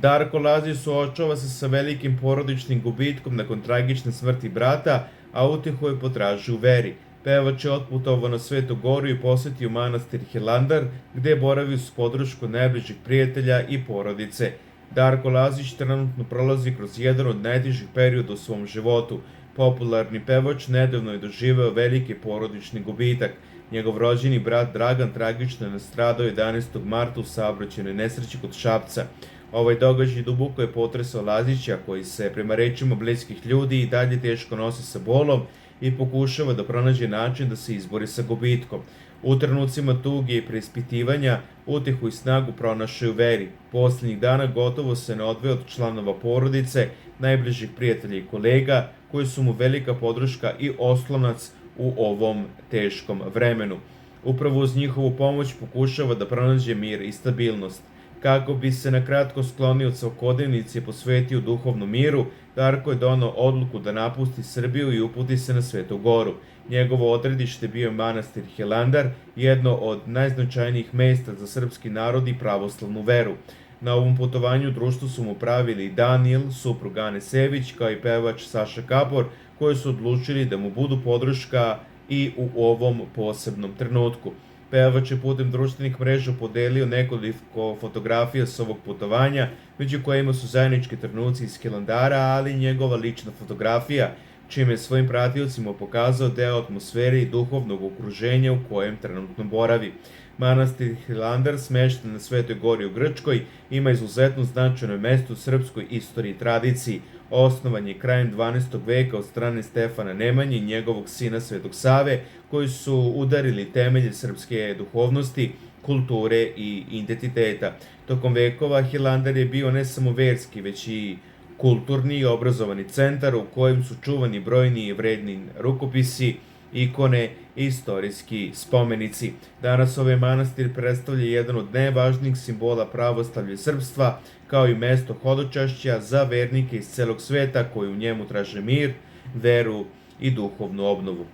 Darko Lazić suočava se sa velikim porodičnim gubitkom nakon tragične smrti brata, a utehu je potraži u veri. Pevač je otputovao na Svetu Goru i posetio manastir Hilandar, gde je boravio s podrškom najbližih prijatelja i porodice. Darko Lazić trenutno prolazi kroz jedan od najtežih perioda u svom životu. Popularni pevač nedavno je doživeo veliki porodični gubitak. Njegov rođeni brat Dragan tragično je nastradao 11. marta u saobraćajnoj nesreći kod Šapca. Ovaj događaj duboko je potresao Lazića, koji se, prema rečima bliskih ljudi, i dalje teško nosi sa bolom i pokušava da pronađe način da se izbori sa gubitkom. U trenucima tuge i preispitivanja, utehu i snagu pronašao u veri. Poslednjih dana gotovo se ne odvaja od članova porodice, najbližih prijatelja i kolega, koji su mu velika podrška i oslonac u ovom teškom vremenu. Upravo uz njihovu pomoć pokušava da pronađe mir i stabilnost. Kako bi se na kratko sklonio od svakodnevnice i posvetio duhovnom miru, Darko je doneo odluku da napusti Srbiju i uputi se na Svetu Goru. Njegovo odredište bio je manastir Hilandar, jedno od najznačajnijih mesta za srpski narod i pravoslavnu veru. Na ovom putovanju društvo su mu pravili Danijel, suprug Ane Sević, kao i pevač Saša Kapor, koji su odlučili da mu budu podrška i u ovom posebnom trenutku. Pevač je putem društvenih mreža podelio nekoliko fotografija s ovog putovanja, među kojima su zajednički trenuci iz Hilandara, ali i njegova lična fotografija, čime je svojim pratiocima pokazao deo atmosfere i duhovnog okruženja u kojem trenutno boravi. Manastir Hilandar, smešten na Svetoj Gori u Grčkoj, ima izuzetno značajno mesto u srpskoj istoriji i tradiciji. Osnovan je krajem 12. veka od strane Stefana Nemanje i njegovog sina Svetog Save, koji su udarili temelje srpske duhovnosti, kulture i identiteta. Tokom vekova Hilandar je bio ne samo verski, već i kulturni i obrazovani centar u kojem su čuvani brojni i vredni rukopisi, ikone i istorijski spomenici. Danas ovaj manastir predstavlja jedan od najvažnijih simbola pravoslavlja i srpstva, kao i mesto hodočašća za vernike iz celog sveta koji u njemu traže mir, veru i duhovnu obnovu.